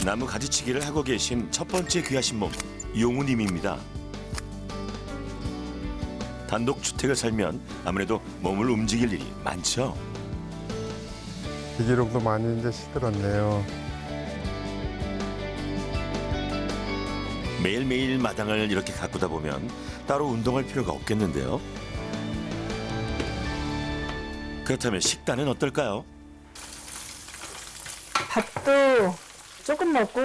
나무 가지치기를 하고 계신 첫 번째 귀하신 몸, 용우님입니다. 단독주택을 살면 아무래도 몸을 움직일 일이 많죠. 비기록도 많이 이제 시들었네요. 매일매일 마당을 이렇게 가꾸다 보면 따로 운동할 필요가 없겠는데요. 그렇다면 식단은 어떨까요? 밥도 조금 먹고,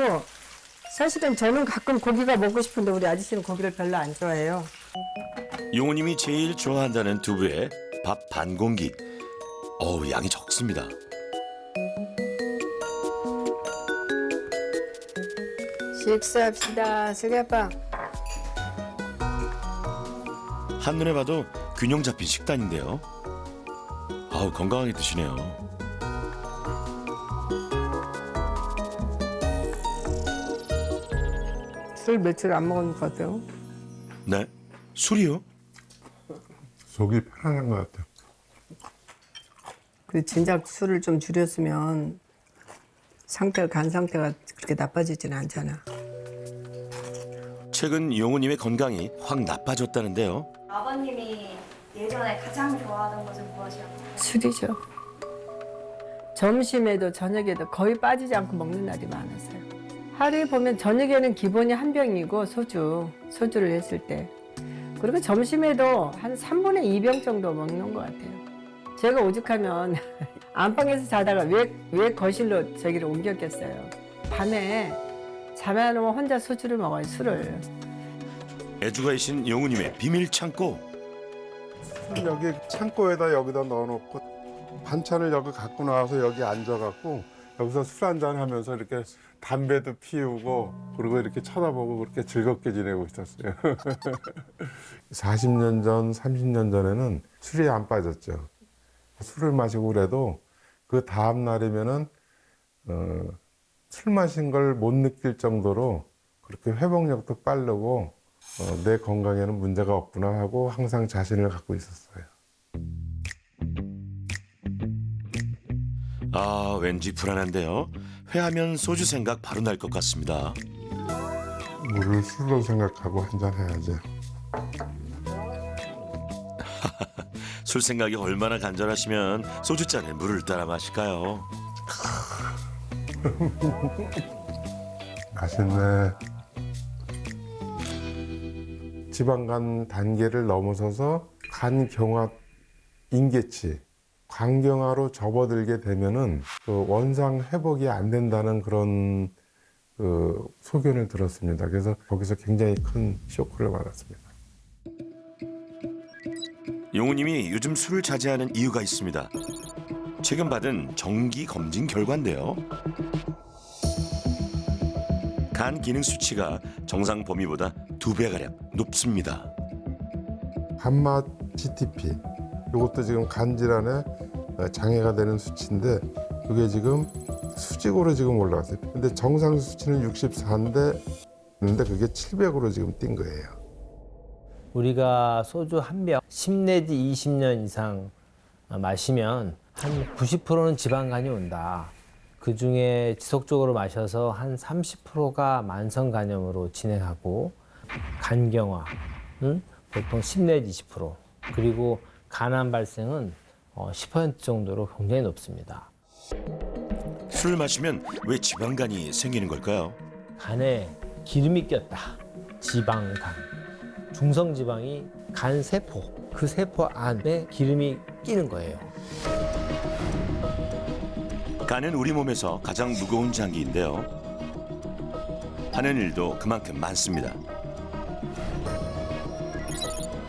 사실은 저는 가끔 고기가 먹고 싶은데 우리 아저씨는 고기를 별로 안 좋아해요. 용우님이 제일 좋아한다는 두부에 밥 반 공기. 어우, 양이 적습니다. 식사합시다. 슬기 아빠. 한눈에 봐도 균형 잡힌 식단인데요. 아우, 건강하게 드시네요. 술 며칠 안 먹은 것 같아요. 네? 술이요? 속이 편안한 것 같아요. 그 진작 술을 좀 줄였으면 간 상태가 그렇게 나빠지지는 않잖아. 최근 용우님의 건강이 확 나빠졌다는데요. 아버님이 예전에 가장 좋아하던 것은 무엇이었나요? 술이죠. 점심에도 저녁에도 거의 빠지지 않고 먹는 날이 많았어요. 하루에 보면 저녁에는 기본이 한 병이고 소주를 했을 때. 그리고 점심에도 한 3분의 2병 정도 먹는 것 같아요. 제가 오죽하면 안방에서 자다가 왜 거실로 저기를 옮겼겠어요. 밤에 잠이 안 오면 혼자 소주를 먹어요, 술을. 애주가이신 용우님의 비밀 창고. 여기 창고에다 여기다 넣어놓고 반찬을 여기 갖고 나와서 여기 앉아갖고 여기서 술 한잔 하면서 이렇게 담배도 피우고 그리고 이렇게 쳐다보고 그렇게 즐겁게 지내고 있었어요. 40년 전, 30년 전에는 술이 안 빠졌죠. 술을 마시고 그래도 그 다음 날이면은 술 마신 걸 못 느낄 정도로 그렇게 회복력도 빠르고 내 건강에는 문제가 없구나 하고 항상 자신을 갖고 있었어요. 아, 왠지 불안한데요. 회하면 소주 생각 바로 날 것 같습니다. 물을 술로 생각하고 한잔 해야지. 술 생각이 얼마나 간절하시면 소주잔에 물을 따라 마실까요? 맛있네. 지방간 단계를 넘어서서 간경화 인계치, 간경화로 접어들게 되면은 그 원상 회복이 안 된다는 그런 소견을 들었습니다. 그래서 거기서 굉장히 큰 쇼크를 받았습니다. 용우님이 요즘 술을 자제하는 이유가 있습니다. 최근 받은 정기 검진 결과인데요. 간 기능 수치가 정상 범위보다 2배가량 높습니다. 감마 GTP, 이것도 지금 간 질환에 장애가 되는 수치인데 이게 지금 수직으로 지금 올라갔어요. 근데 정상 수치는 64인데 그게 700으로 지금 뛴 거예요. 우리가 소주 한 병 10 내지 20년 이상 마시면 한 90%는 지방간이 온다. 그중에 지속적으로 마셔서 한 30%가 만성간염으로 진행하고 간경화는 보통 10 내지 20%, 그리고 간암 발생은 10% 정도로 굉장히 높습니다. 술을 마시면 왜 지방간이 생기는 걸까요? 간에 기름이 꼈다. 지방간. 중성지방이 간 세포, 그 세포 안에 기름이 끼는 거예요. 간은 우리 몸에서 가장 무거운 장기인데요. 하는 일도 그만큼 많습니다.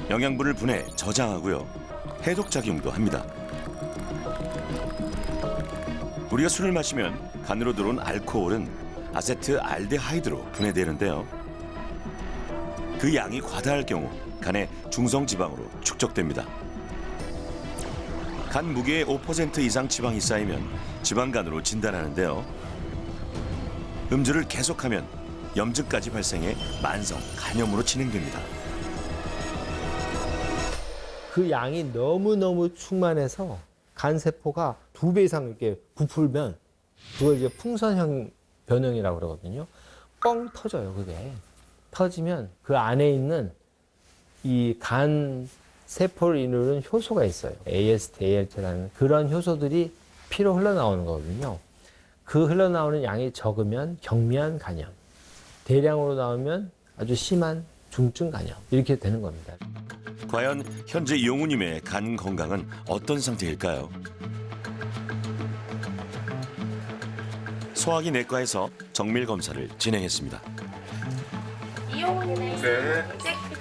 영양분을 분해 저장하고요. 해독작용도 합니다. 우리가 술을 마시면 간으로 들어온 알코올은 아세트알데하이드로 분해되는데요. 그 양이 과다할 경우 간에 중성지방으로 축적됩니다. 간 무게의 5% 이상 지방이 쌓이면 지방간으로 진단하는데요. 음주를 계속하면 염증까지 발생해 만성 간염으로 진행됩니다. 그 양이 너무너무 충만해서 간 세포가 2배 이상 이렇게 부풀면 그걸 이제 풍선형 변형이라고 그러거든요. 뻥 터져요, 그게. 터지면 그 안에 있는 이 간 세포를 이루는 효소가 있어요. AST, ALT라는 그런 효소들이 피로 흘러나오는 거거든요. 그 흘러나오는 양이 적으면 경미한 간염, 대량으로 나오면 아주 심한 중증 간염 이렇게 되는 겁니다. 과연 현재 용우님의 간 건강은 어떤 상태일까요? 소화기 내과에서 정밀 검사를 진행했습니다. 이용훈이네. 네.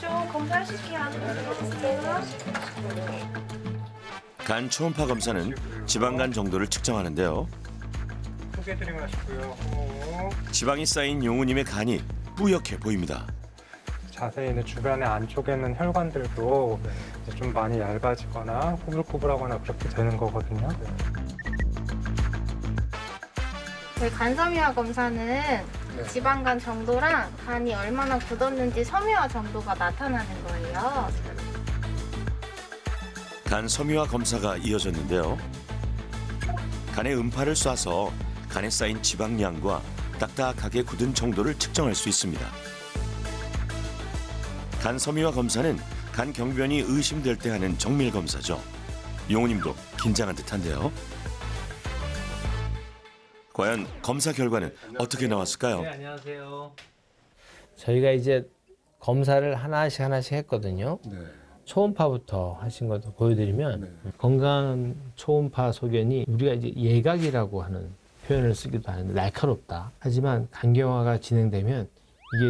좀 검사시키게 하는 거 들어주세요. 간 초음파 검사는 지방간 정도를 측정하는데요. 소개해드리면 하시고요. 지방이 쌓인 용우님의 간이 뿌옇게 보입니다. 자세히는 주변에 안쪽에 있는 혈관들도 이제 좀 많이 얇아지거나 꼬불꼬불하거나 그렇게 되는 거거든요. 저희 간섬유화 검사는 지방간 정도랑 간이 얼마나 굳었는지 섬유화 정도가 나타나는 거예요. 간 섬유화 검사가 이어졌는데요. 간에 음파를 쏴서 간에 쌓인 지방량과 딱딱하게 굳은 정도를 측정할 수 있습니다. 간 섬유화 검사는 간 경변이 의심될 때 하는 정밀 검사죠. 용우님도 긴장한 듯한데요. 과연 검사 결과는 어떻게 나왔을까요? 네, 안녕하세요. 저희가 이제 검사를 하나씩 했거든요. 초음파부터 하신 것도 보여드리면 건강한 초음파 소견이 우리가 이제 예각이라고 하는 표현을 쓰기도 하는데 날카롭다. 하지만 간경화가 진행되면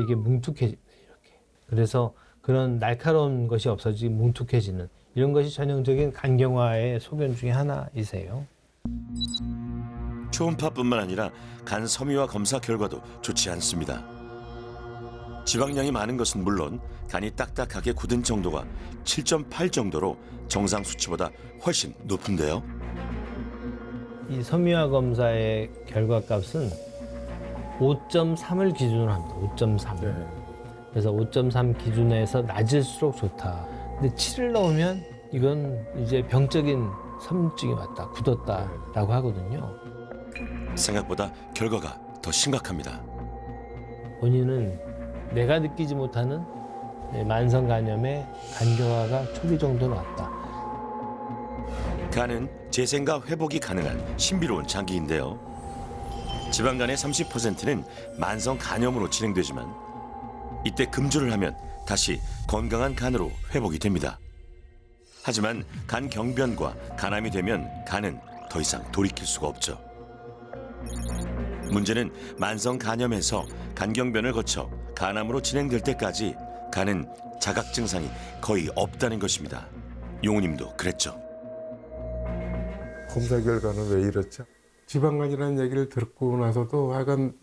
이게 뭉툭해집니다. 이렇게. 그래서 그런 날카로운 것이 없어지고 뭉툭해지는 이런 것이 전형적인 간경화의 소견 중에 하나이세요. 초음파뿐만 아니라 간 섬유화 검사 결과도 좋지 않습니다. 지방량이 많은 것은 물론 간이 딱딱하게 굳은 정도가 7.8 정도로 정상 수치보다 훨씬 높은데요. 이 섬유화 검사의 결과값은 5.3을 기준으로 합니다. 5.3. 그래서 5.3 기준에서 낮을수록 좋다. 근데 7을 넣으면 이건 이제 병적인 섬유증이 왔다, 굳었다라고 하거든요. 생각보다 결과가 더 심각합니다. 본인은 내가 느끼지 못하는 만성 간염의 간경화가 초기 정도로 왔다. 간은 재생과 회복이 가능한 신비로운 장기인데요. 지방간의 30%는 만성 간염으로 진행되지만 이때 금주를 하면 다시 건강한 간으로 회복이 됩니다. 하지만 간 경변과 간암이 되면 간은 더 이상 돌이킬 수가 없죠. 문제는 만성 간염에서 간경변을 거쳐 간암으로 진행될 때까지 간은 자각 증상이 거의 없다는 것입니다. 용우님도 그랬죠. 검사 결과는 왜 이렇죠? 지방간이라는 얘기를 듣고 나서도 하여간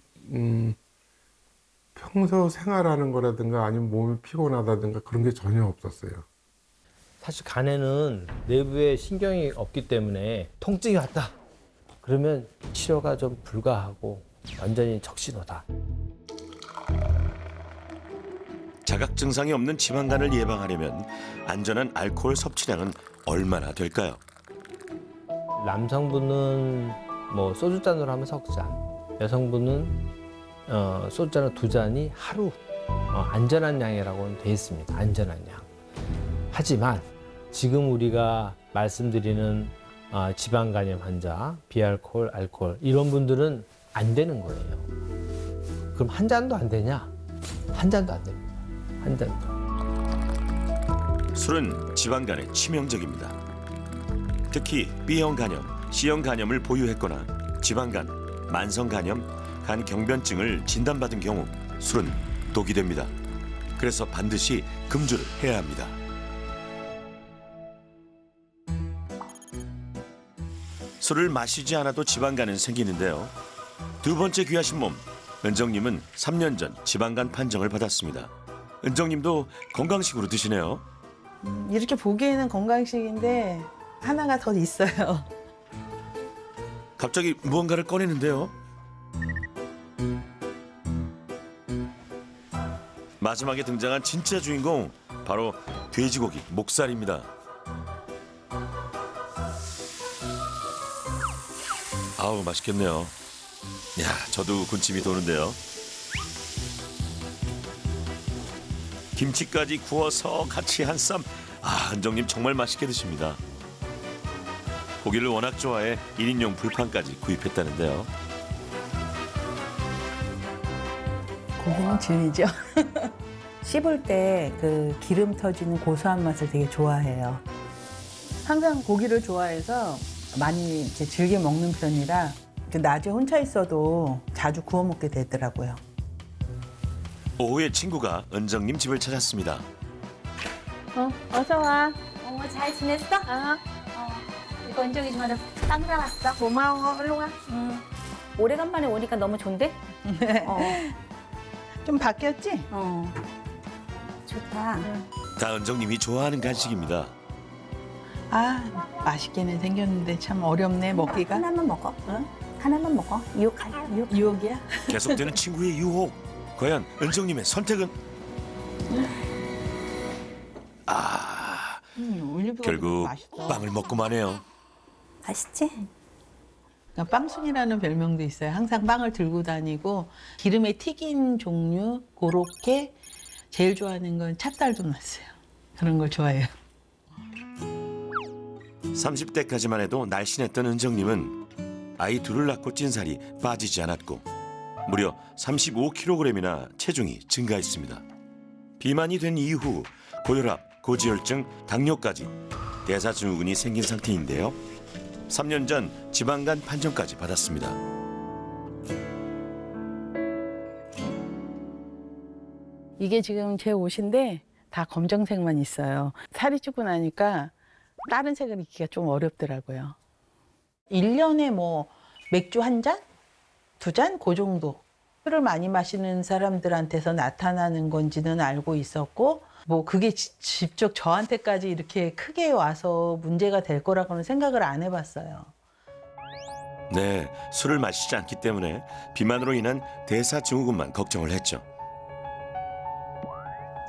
평소 생활하는 거라든가 아니면 몸이 피곤하다든가 그런 게 전혀 없었어요. 사실 간에는 내부에 신경이 없기 때문에 통증이 왔다. 그러면 치료가 좀 불가하고 완전히 적신호다. 자각 증상이 없는 지방간을 예방하려면 안전한 알코올 섭취량은 얼마나 될까요? 남성분은 뭐 소주잔으로 하면 석잔, 여성분은 소주잔으로 2잔이 하루 안전한 양이라고는 돼 있습니다. 안전한 양. 하지만 지금 우리가 말씀드리는 지방간염 환자, 비알코올, 알코올 이런 분들은 안 되는 거예요. 그럼 한 잔도 안 되냐? 한 잔도 안 됩니다. 한 잔도. 술은 지방간에 치명적입니다. 특히 B형 간염, C형 간염을 보유했거나 지방간, 만성 간염, 간 경변증을 진단받은 경우 술은 독이 됩니다. 그래서 반드시 금주를 해야 합니다. 술을 마시지 않아도 지방간은 생기는데요. 두 번째 귀하신 몸, 은정님은 3년 전 지방간 판정을 받았습니다. 은정님도 건강식으로 드시네요. 이렇게 보기에는 건강식인데 하나가 더 있어요. 갑자기 무언가를 꺼내는데요. 마지막에 등장한 진짜 주인공, 바로 돼지고기 목살입니다. 아우, 맛있겠네요. 야, 저도 군침이 도는데요. 김치까지 구워서 같이 한 쌈. 아, 은정님 정말 맛있게 드십니다. 고기를 워낙 좋아해 1인용 불판까지 구입했다는데요. 고기는 진이죠. 씹을 때 그 기름 터지는 고소한 맛을 되게 좋아해요. 항상 고기를 좋아해서 많이 이제 즐겨 먹는 편이라 낮에 혼자 있어도 자주 구워 먹게 되더라고요. 오후에 친구가 은정님 집을 찾았습니다. 어서 와. 잘 지냈어? 이거 은정이 좋아하는 빵 사왔어. 고마워. 얼른 와. 오래간만에 오니까 너무 좋은데? 좀 바뀌었지? 좋다. 다 은정님이 좋아하는 간식입니다. 아, 맛있게는 생겼는데 참 어렵네, 먹기가. 하나만 먹어. 하나만 먹어. 유혹. 유혹이야? 계속되는 친구의 유혹. 과연 은정님의 선택은? 아, 올리브가 결국 맛있어. 빵을 먹고 마네요. 맛있지? 그러니까 빵순이라는 별명도 있어요. 항상 빵을 들고 다니고 기름에 튀긴 종류 그렇게 제일 좋아하는 건 찹쌀도 났어요. 그런 걸 좋아해요. 30대까지만 해도 날씬했던 은정님은 아이 둘을 낳고 찐 살이 빠지지 않았고 무려 35kg이나 체중이 증가했습니다. 비만이 된 이후 고혈압, 고지혈증, 당뇨까지 대사증후군이 생긴 상태인데요. 3년 전 지방간 판정까지 받았습니다. 이게 지금 제 옷인데 다 검정색만 있어요. 살이 찌고 나니까 다른 색을 입기가 좀 어렵더라고요. 1년에 뭐 맥주 한 잔? 두 잔? 그 정도. 술을 많이 마시는 사람들한테서 나타나는 건지는 알고 있었고 뭐 그게 직접 저한테까지 이렇게 크게 와서 문제가 될 거라고는 생각을 안 해봤어요. 네, 술을 마시지 않기 때문에 비만으로 인한 대사증후군만 걱정을 했죠.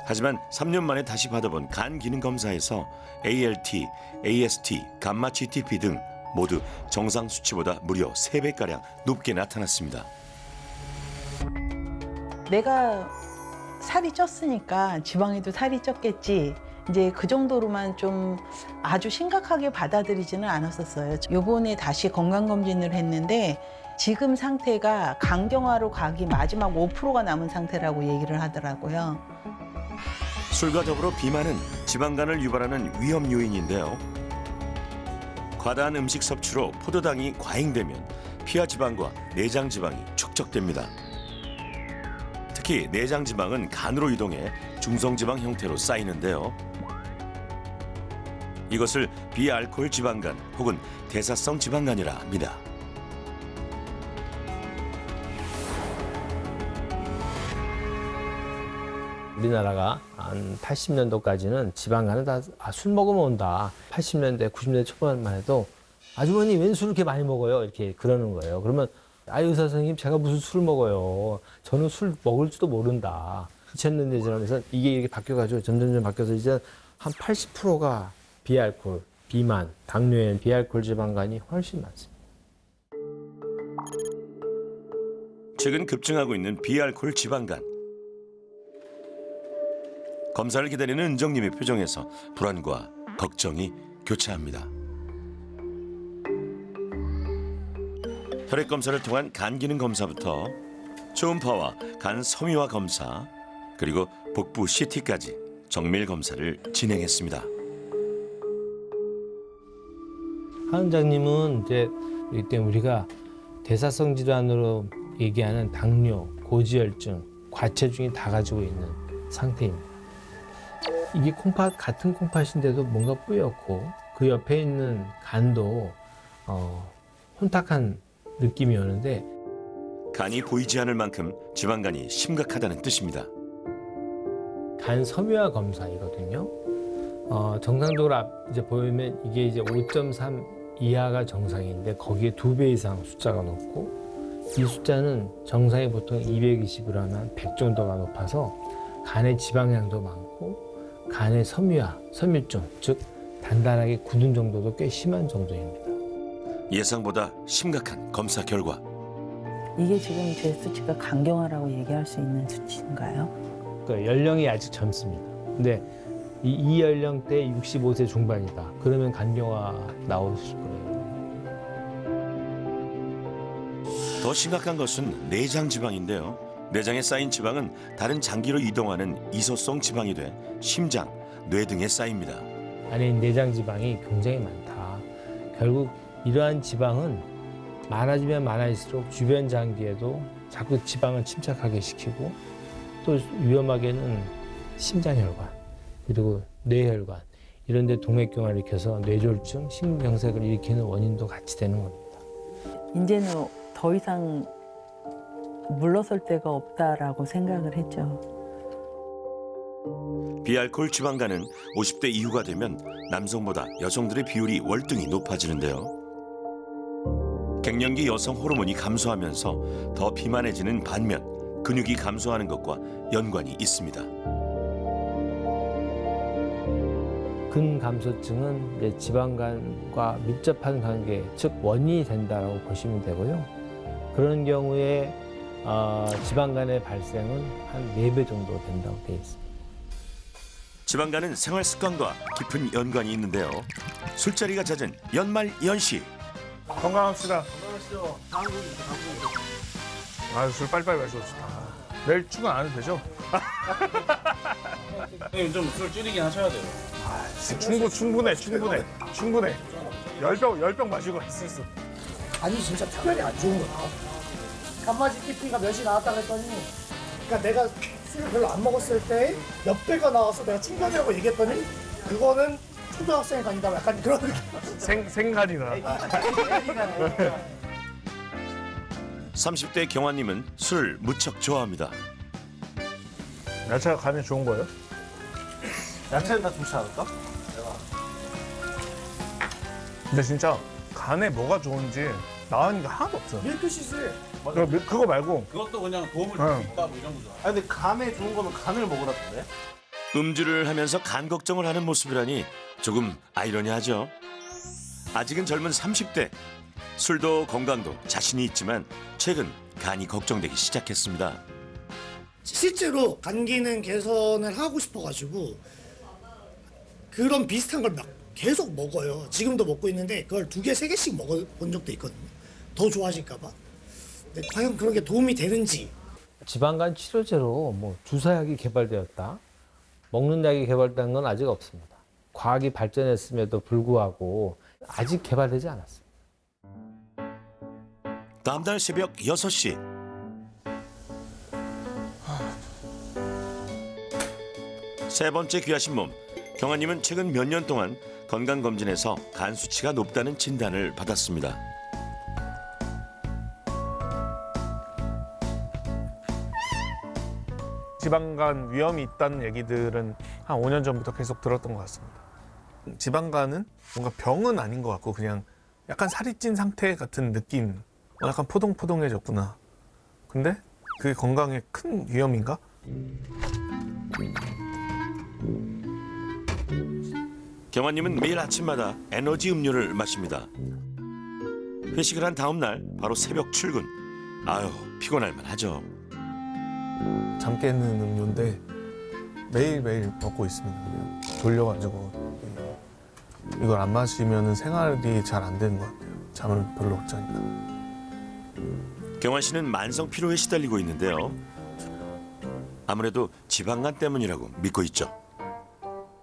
하지만 3년 만에 다시 받아본 간 기능 검사에서 ALT, AST, 감마 GTP 등 모두 정상 수치보다 무려 3배가량 높게 나타났습니다. 내가 살이 쪘으니까 지방에도 살이 쪘겠지. 이제 그 정도로만 좀 아주 심각하게 받아들이지는 않았었어요. 요번에 다시 건강검진을 했는데 지금 상태가 강경화로 가기 마지막 5%가 남은 상태라고 얘기를 하더라고요. 술과 더불어 비만은 지방간을 유발하는 위험 요인인데요. 과다한 음식 섭취로 포도당이 과잉되면 피하 지방과 내장 지방이 축적됩니다. 특히 내장 지방은 간으로 이동해 중성 지방 형태로 쌓이는데요. 이것을 비알코올 지방간 혹은 대사성 지방간이라 합니다. 우리나라가 한 80년도까지는 지방간은 다 술 먹으면 온다. 80년대, 90년대 초반만 해도 아주머니 웬 술을 이렇게 많이 먹어요? 이렇게 그러는 거예요. 그러면 의사 선생님 제가 무슨 술을 먹어요? 저는 술 먹을 줄도 모른다. 2000년대 지나면서 이게 이렇게 바뀌어가지고 점점 바뀌어서 이제 한 80%가 비알코올, 비만, 당뇨엔 비알코올 지방간이 훨씬 많습니다. 최근 급증하고 있는 비알코올 지방간. 검사를 기다리는 은정님의 표정에서 불안과 걱정이 교차합니다. 혈액 검사를 통한 간 기능 검사부터 초음파와 간 섬유화 검사 그리고 복부 CT까지 정밀 검사를 진행했습니다. 하 원장님은 이제 이때 우리가 대사성 질환으로 얘기하는 당뇨, 고지혈증, 과체중이 다 가지고 있는 상태입니다. 이게 콩팥 같은 콩팥인데도 뭔가 뿌옇고 그 옆에 있는 간도 혼탁한 느낌이 오는데 간이 보이지 않을 만큼 지방간이 심각하다는 뜻입니다. 간 섬유화 검사이거든요. 정상적으로 이제 보이면 이게 이제 5.3 이하가 정상인데 거기에 2배 이상 숫자가 높고 이 숫자는 정상이 보통 220으로 하면 100 정도가 높아서 간의 지방량도 많고 간의 섬유화, 섬유증, 즉 단단하게 굳은 정도도 꽤 심한 정도입니다. 예상보다 심각한 검사 결과 이게 지금 제 수치가 간경화라고 얘기할 수 있는 수치인가요? 그러니까 연령이 아직 젊습니다. 근데 이 연령대 65세 중반이다. 그러면 간경화 나오실 거예요. 더 심각한 것은 내장 지방인데요. 내장에 쌓인 지방은 다른 장기로 이동하는 이소성 지방이 돼 심장, 뇌 등에 쌓입니다. 안에 있는 내장 지방이 굉장히 많다. 결국 이러한 지방은 많아지면 많아질수록 주변 장기에도 자꾸 지방을 침착하게 시키고 또 위험하게는 심장혈관 그리고 뇌혈관 이런 데 동맥경화를 일으켜서 뇌졸중, 심근경색을 일으키는 원인도 같이 되는 겁니다. 이제는 더 이상 물러설 데가 없다라고 생각을 했죠. 비알코올 지방간은 50대 이후가 되면 남성보다 여성들의 비율이 월등히 높아지는데요. 갱년기 여성 호르몬이 감소하면서 더 비만해지는 반면 근육이 감소하는 것과 연관이 있습니다. 근감소증은 이제 지방간과 밀접한 관계, 즉 원인이 된다고 보시면 되고요. 그런 경우에 지방간의 발생은 한 4배 정도 된다고 되어 있습니다. 지방간은 생활 습관과 깊은 연관이 있는데요. 술자리가 잦은 연말 연시. 건강합시다. 아, 술 빨리빨리 마셔봅시다. 내일 출근 안 해도 되죠? 형님 좀 술 줄이긴 하셔야 돼요. 충분해. 10병 마시고 있었어. 아니 진짜 특별히 안 좋은 거야. 간마지 PP가 몇이 나왔다 그랬더니 그러니까 내가 술을 별로 안 먹었을 때 몇 배가 나와서 내가 충격이라고 얘기했더니 그거는 초등학생이 간이다 약간 그런 느낌. 생간이나. 30대 경환님은 술을 무척 좋아합니다. 야채가 간에 좋은 거예요? 야채는 다 좋지 않을까? 근데 진짜 간에 뭐가 좋은지 나은 게 하나도 없어. 밀크시슬. 그거 말고 그것도 그냥 도움을 줄 수 있다 뭐 이런 거죠. 아 근데 간에 좋은 거면 간을 먹으라던데? 음주를 하면서 간 걱정을 하는 모습이라니 조금 아이러니하죠. 아직은 젊은 30대. 술도 건강도 자신이 있지만 최근 간이 걱정되기 시작했습니다. 실제로 간 기능 개선을 하고 싶어가지고 그런 비슷한 걸 막 계속 먹어요. 지금도 먹고 있는데 그걸 2개, 3개씩 먹어본 적도 있거든요. 더 좋아질까 봐. 근데 과연 그런 게 도움이 되는지. 지방간 치료제로 뭐 주사약이 개발되었다. 먹는 약이 개발된 건 아직 없습니다. 과학이 발전했음에도 불구하고 아직 개발되지 않았습니다. 다음 날 새벽 6시. 세 번째 귀하신 몸. 경환님은 최근 몇 년 동안 건강검진에서 간 수치가 높다는 진단을 받았습니다. 지방간 위험이 있다는 얘기들은 한 5년 전부터 계속 들었던 것 같습니다. 지방간은 뭔가 병은 아닌 것 같고 그냥 약간 살이 찐 상태 같은 느낌. 약간 포동포동해졌구나. 근데 그게 건강에 큰 위험인가? 경환님은 매일 아침마다 에너지 음료를 마십니다. 회식을 한 다음 날 바로 새벽 출근. 아유, 피곤할 만하죠. 잠 깨는 음료인데 매일매일 먹고 있습니다. 그냥 졸려가지고 이걸 안 마시면 생활이 잘 안 되는 것 같아요. 잠을 별로 못 자니까. 경환 씨는 만성 피로에 시달리고 있는데요. 아무래도 지방간 때문이라고 믿고 있죠.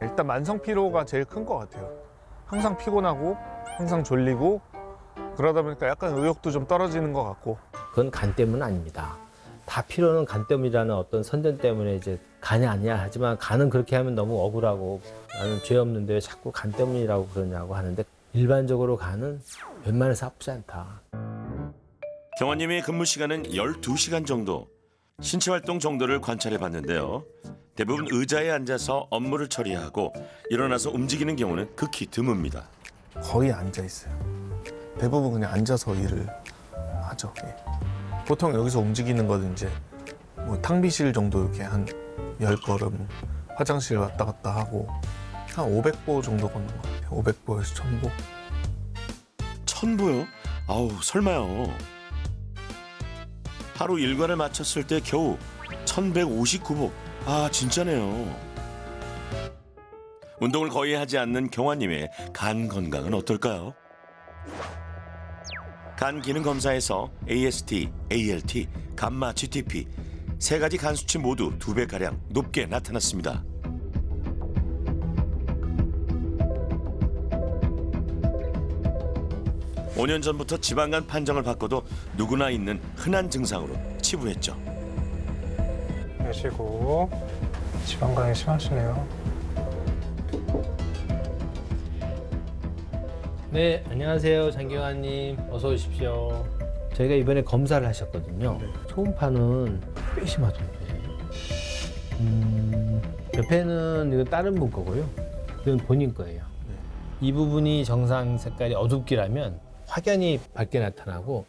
일단 만성 피로가 제일 큰 것 같아요. 항상 피곤하고 항상 졸리고 그러다 보니까 약간 의욕도 좀 떨어지는 것 같고. 그건 간 때문은 아닙니다. 다 피로는 간 때문이라는 어떤 선전 때문에 이제 간이 아니야 하지만 간은 그렇게 하면 너무 억울하고 나는 죄 없는데 왜 자꾸 간 때문이라고 그러냐고 하는데 일반적으로 간은 웬만해서 아프지 않다. 경환님의 근무 시간은 12시간 정도. 신체 활동 정도를 관찰해 봤는데요. 대부분 의자에 앉아서 업무를 처리하고 일어나서 움직이는 경우는 극히 드뭅니다. 거의 앉아 있어요. 대부분 그냥 앉아서 일을 하죠. 예. 보통 여기서 움직이는 거는 이제 뭐 탕비실 정도 이렇게 한 10걸음 화장실 왔다 갔다 하고 한 500보 정도 걷는 것 같아요. 500보에서 1000보. 1000보요? 아우, 설마요. 하루 일과를 마쳤을 때 겨우 1159보. 아, 진짜네요. 운동을 거의 하지 않는 경화님의 간 건강은 어떨까요? 간 기능 검사에서 AST, ALT, 감마 GTP 세 가지 간 수치 모두 2배가량 높게 나타났습니다. 오 년 전부터 지방간 판정을 받고도 누구나 있는 흔한 증상으로 치부했죠. 내쉬고 지방간이 심하시네요. 네, 안녕하세요. 장경환님. 어서 오십시오. 저희가 이번에 검사를 하셨거든요. 초음파는 꽤 심하던데. 옆에는 이거 다른 분 거고요. 이건 본인 거예요. 이 부분이 정상 색깔이 어둡기라면 확연히 밝게 나타나고,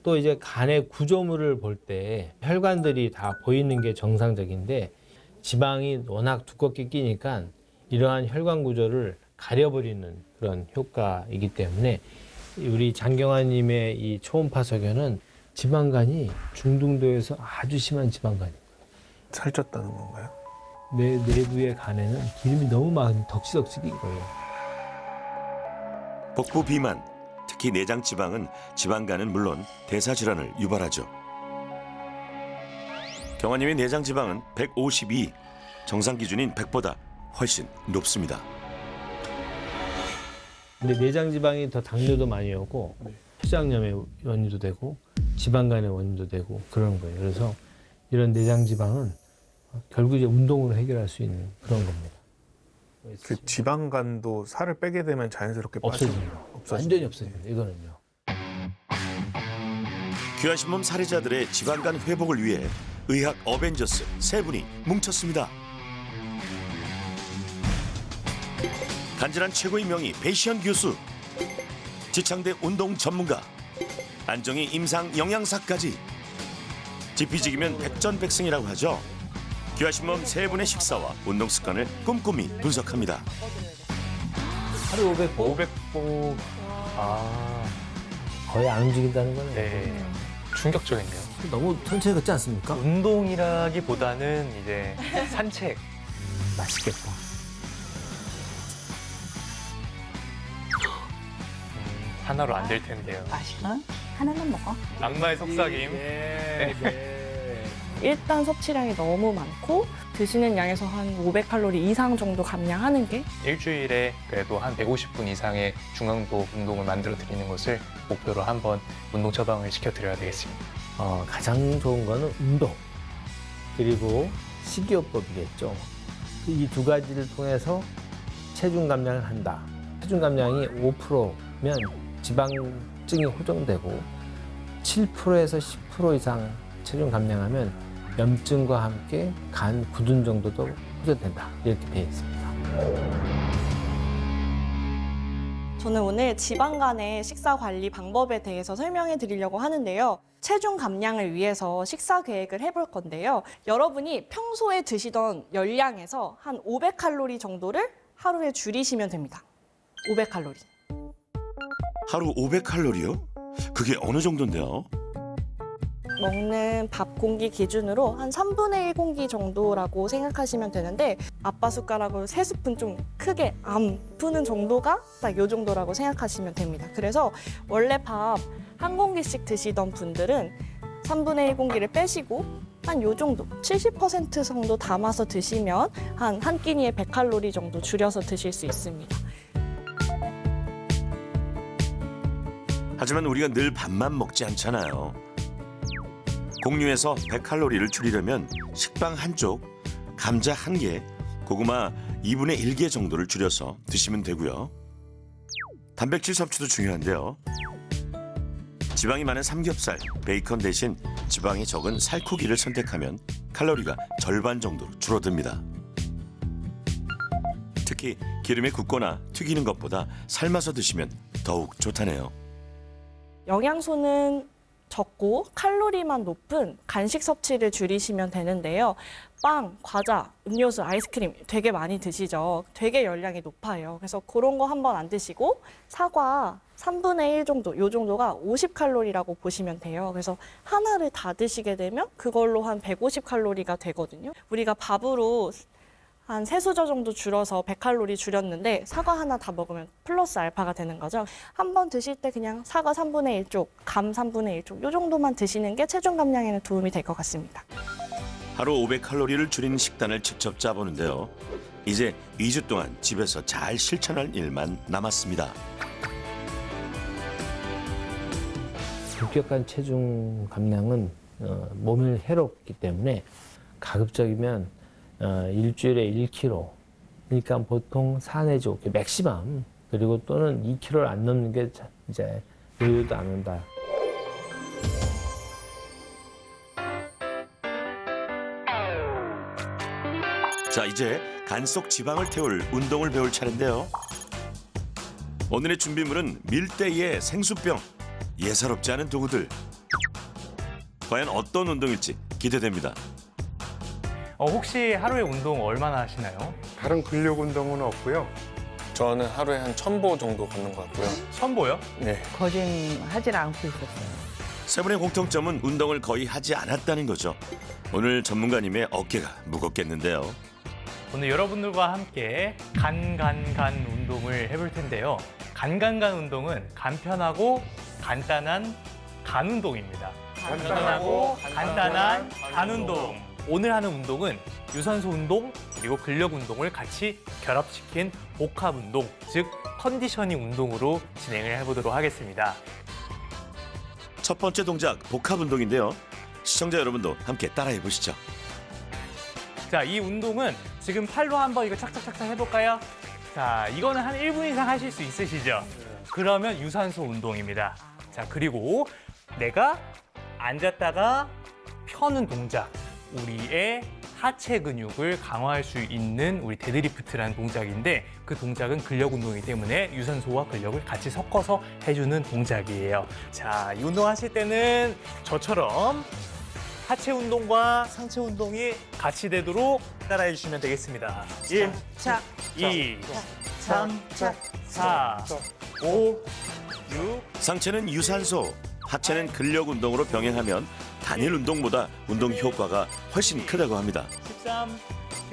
또 이제 간의 구조물을 볼 때 혈관들이 다 보이는 게 정상적인데 지방이 워낙 두껍게 끼니까 이러한 혈관 구조를 가려버리는 그런 효과이기 때문에 우리 장경환님의 이 초음파 소견은 지방간이 중등도에서 아주 심한 지방간입니다. 살쪘다는 건가요? 내 내부의 간에는 기름이 너무 많은 덕지덕지인 거예요. 복부 비만, 특히 내장 지방은 지방간은 물론 대사 질환을 유발하죠. 경화님의 내장 지방은 152, 정상 기준인 100보다 훨씬 높습니다. 근데 내장 지방이 더 당뇨도 많이 오고 췌장염의 원인도 되고 지방간의 원인도 되고 그런 거예요. 그래서 이런 내장 지방은 결국 이제 운동으로 해결할 수 있는 그런 겁니다. 그 지방간도 살을 빼게 되면 자연스럽게 없어집니다. 완전히 없어집니다. 이거는요. 귀하신 몸 사례자들의 지방간 회복을 위해 의학 어벤져스 세 분이 뭉쳤습니다. 간질한 최고의 명의 배시현 교수, 지창대 운동 전문가, 안정희 임상 영양사까지. 지피지기면 백전백승이라고 하죠. 귀하신 몸 세 분의 식사와 운동 습관을 꼼꼼히 분석합니다. 하루 500보. 500보. 아, 거의 안 움직인다는 거네요. 네. 충격적이네요. 너무 천천히 걷지 않습니까? 운동이라기보다는 이제 산책. 맛있겠다. 하나로 안 될 텐데요. 맛있어? 하나만 먹어. 악마의 속삭임. 일단 섭취량이 너무 많고 드시는 양에서 한 500칼로리 이상 정도 감량하는 게 일주일에 그래도 한 150분 이상의 중강도 운동을 만들어 드리는 것을 목표로 한번 운동 처방을 시켜드려야 되겠습니다. 가장 좋은 거는 운동, 그리고 식이요법이겠죠. 이 두 가지를 통해서 체중 감량을 한다. 체중 감량이 5%면 지방증이 호전되고 7%에서 10% 이상 체중 감량하면 염증과 함께 간 굳은 정도도 호전된다. 이렇게 되어 있습니다. 저는 오늘 지방간의 식사 관리 방법에 대해서 설명해 드리려고 하는데요. 체중 감량을 위해서 식사 계획을 해볼 건데요. 여러분이 평소에 드시던 열량에서 한 500칼로리 정도를 하루에 줄이시면 됩니다. 500칼로리. 하루 500칼로리요? 그게 어느 정도인데요? 먹는 밥 공기 기준으로 한 3분의 1 공기 정도라고 생각하시면 되는데 아빠 숟가락으로 3스푼 좀 크게 안 푸는 정도가 딱 이 정도라고 생각하시면 됩니다. 그래서 원래 밥 한 공기씩 드시던 분들은 3분의 1 공기를 빼시고 한 요 정도 70% 정도 담아서 드시면 한 끼니에 100칼로리 정도 줄여서 드실 수 있습니다. 하지만 우리가 늘 밥만 먹지 않잖아요. 공유에서 100칼로리를 줄이려면 식빵 한쪽, 감자 1개, 고구마 2분의 1개 정도를 줄여서 드시면 되고요. 단백질 섭취도 중요한데요. 지방이 많은 삼겹살, 베이컨 대신 지방이 적은 살코기를 선택하면 칼로리가 절반 정도로 줄어듭니다. 특히 기름에 굽거나 튀기는 것보다 삶아서 드시면 더욱 좋다네요. 영양소는 적고 칼로리만 높은 간식 섭취를 줄이시면 되는데요. 빵, 과자, 음료수, 아이스크림 되게 많이 드시죠. 되게 열량이 높아요. 그래서 그런 거 한번 안 드시고 사과 3분의 1 정도, 요 정도가 50칼로리라고 보시면 돼요. 그래서 하나를 다 드시게 되면 그걸로 한 150칼로리가 되거든요. 우리가 밥으로 한 3수저 정도 줄여서 100칼로리 줄였는데 사과 하나 다 먹으면 플러스 알파가 되는 거죠. 한 번 드실 때 그냥 사과 3분의 1쪽, 감 3분의 1쪽 요 정도만 드시는 게 체중 감량에는 도움이 될 것 같습니다. 하루 500칼로리를 줄인 식단을 직접 짜보는데요. 이제 2주 동안 집에서 잘 실천할 일만 남았습니다. 급격한 체중 감량은 몸에 해롭기 때문에 가급적이면 일주일에 1kg, 그러니까 보통 4 내지 5kg, 맥시멈, 그리고 또는 2kg를 안 넘는 게 이제 요요도 안 온다. 자, 이제 간 속 지방을 태울 운동을 배울 차례인데요. 오늘의 준비물은 밀대에 생수병, 예사롭지 않은 도구들. 과연 어떤 운동일지 기대됩니다. 혹시 하루에 운동 얼마나 하시나요? 다른 근력 운동은 없고요. 저는 하루에 한 1000보 정도 걷는 것 같고요. 1000보요? 네. 거진하지 않고 있었어요. 세 분의 공통점은 운동을 거의 하지 않았다는 거죠. 오늘 전문가님의 어깨가 무겁겠는데요. 오늘 여러분들과 함께 간 운동을 해볼 텐데요. 간 운동은 간편하고 간단한 간 운동입니다. 간편하고 간단한 간 운동. 오늘 하는 운동은 유산소 운동 그리고 근력 운동을 같이 결합시킨 복합 운동, 즉 컨디셔닝 운동으로 진행을 해보도록 하겠습니다. 첫 번째 동작 복합 운동인데요. 시청자 여러분도 함께 따라해 보시죠. 자, 이 운동은 지금 팔로 한번 이거 착착착착 해볼까요? 자, 이거는 한 1분 이상 하실 수 있으시죠? 그러면 유산소 운동입니다. 자, 그리고 내가 앉았다가 펴는 동작. 우리의 하체 근육을 강화할 수 있는 우리 데드리프트라는 동작인데 그 동작은 근력 운동이기 때문에 유산소와 근력을 같이 섞어서 해주는 동작이에요. 자, 이 운동 하실 때는 저처럼 하체 운동과 상체 운동이 같이 되도록 따라해 주시면 되겠습니다. 1, 2, 3, 4, 5, 6. 상체는 유산소, 하체는 근력 운동으로 병행하면 단일 운동보다 운동 효과가 훨씬 크다고 합니다. 13,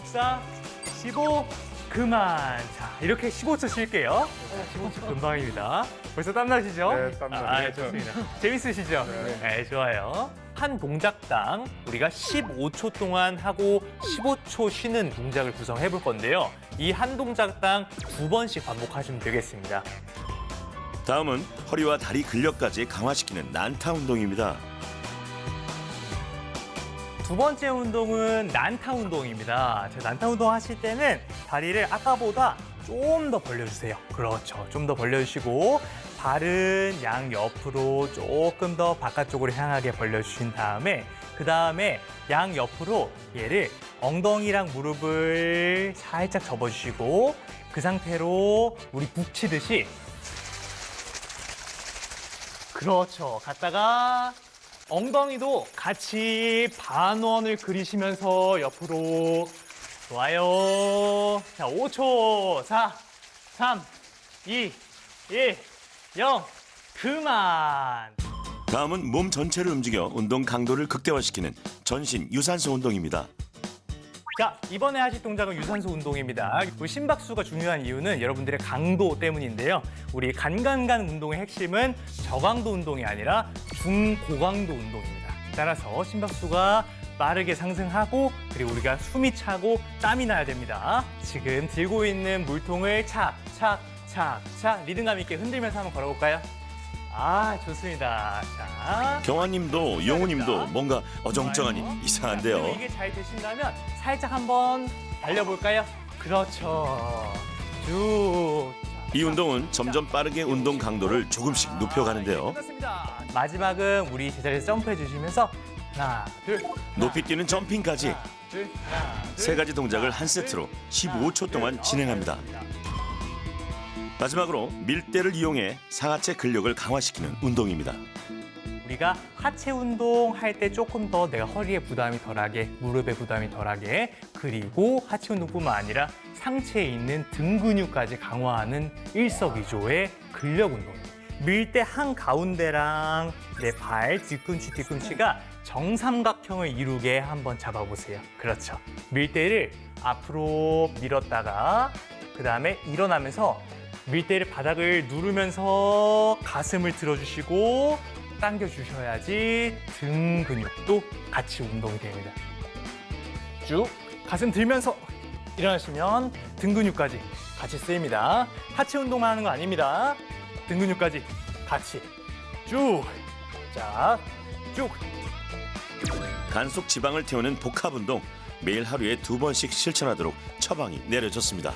14, 15, 그만. 자, 이렇게 15초 쉴게요. 15초 금방입니다. 벌써 땀나시죠? 네, 땀나요. 좋습니다. 재밌으시죠? 네, 좋아요. 한 동작당 우리가 15초 동안 하고 15초 쉬는 동작을 구성해 볼 건데요. 이 한 동작당 2번씩 반복하시면 되겠습니다. 다음은 허리와 다리 근력까지 강화시키는 난타 운동입니다. 두 번째 운동은 난타 운동입니다. 난타 운동 하실 때는 다리를 아까보다 좀 더 벌려주세요. 그렇죠. 좀 더 벌려주시고 발은 양 옆으로 조금 더 바깥쪽으로 향하게 벌려주신 다음에 그 다음에 양 옆으로 얘를 엉덩이랑 무릎을 살짝 접어주시고 그 상태로 우리 북치듯이 그렇죠. 갔다가 엉덩이도 같이 반원을 그리시면서 옆으로 좋아요. 자, 5초. 4, 3, 2, 1, 0. 그만. 다음은 몸 전체를 움직여 운동 강도를 극대화시키는 전신 유산소 운동입니다. 자, 이번에 하실 동작은 유산소 운동입니다. 우리 심박수가 중요한 이유는 여러분들의 강도 때문인데요. 우리 간간간 운동의 핵심은 저강도 운동이 아니라 중고강도 운동입니다. 따라서 심박수가 빠르게 상승하고 그리고 우리가 숨이 차고 땀이 나야 됩니다. 지금 들고 있는 물통을 착착착착 리듬감 있게 흔들면서 한번 걸어볼까요? 아, 좋습니다. 자, 경화님도 용우님도 뭔가 어정쩡하니 이상한데요. 그리고 이게 잘 되신다면 살짝 한번 달려볼까요? 그렇죠. 쭉. 이 운동은 점점 빠르게 운동 강도를 조금씩 높여가는데요. 끝났습니다. 마지막은 우리 제자리에서 점프해 주시면서 하나, 둘. 높이 뛰는 점핑까지 하나, 둘, 하나, 둘. 세 가지 동작을 한 세트로 15초 동안 진행합니다. 마지막으로 밀대를 이용해 상하체 근력을 강화시키는 운동입니다. 우리가 하체 운동 할 때 조금 더 내가 허리에 부담이 덜하게, 무릎에 부담이 덜하게, 그리고 하체 운동뿐만 아니라 상체에 있는 등 근육까지 강화하는 일석이조의 근력 운동입니다. 밀대 한가운데랑 내 발 뒤꿈치가 정삼각형을 이루게 한번 잡아보세요. 그렇죠. 밀대를 앞으로 밀었다가 그 다음에 일어나면서 밀대를 바닥을 누르면서 가슴을 들어주시고 당겨주셔야지 등 근육도 같이 운동이 됩니다. 쭉 가슴 들면서 일어나시면 등 근육까지 같이 쓰입니다. 하체 운동만 하는 거 아닙니다. 등 근육까지 같이 쭉. 자, 쭉. 간 속 지방을 태우는 복합 운동, 매일 하루에 2번씩 실천하도록 처방이 내려졌습니다.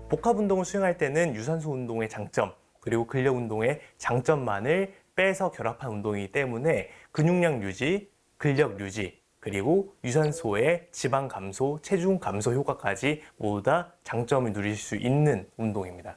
복합 운동을 수행할 때는 유산소 운동의 장점, 그리고 근력 운동의 장점만을 빼서 결합한 운동이기 때문에 근육량 유지, 근력 유지, 그리고 유산소의 지방 감소, 체중 감소 효과까지 모두 다 장점을 누릴 수 있는 운동입니다.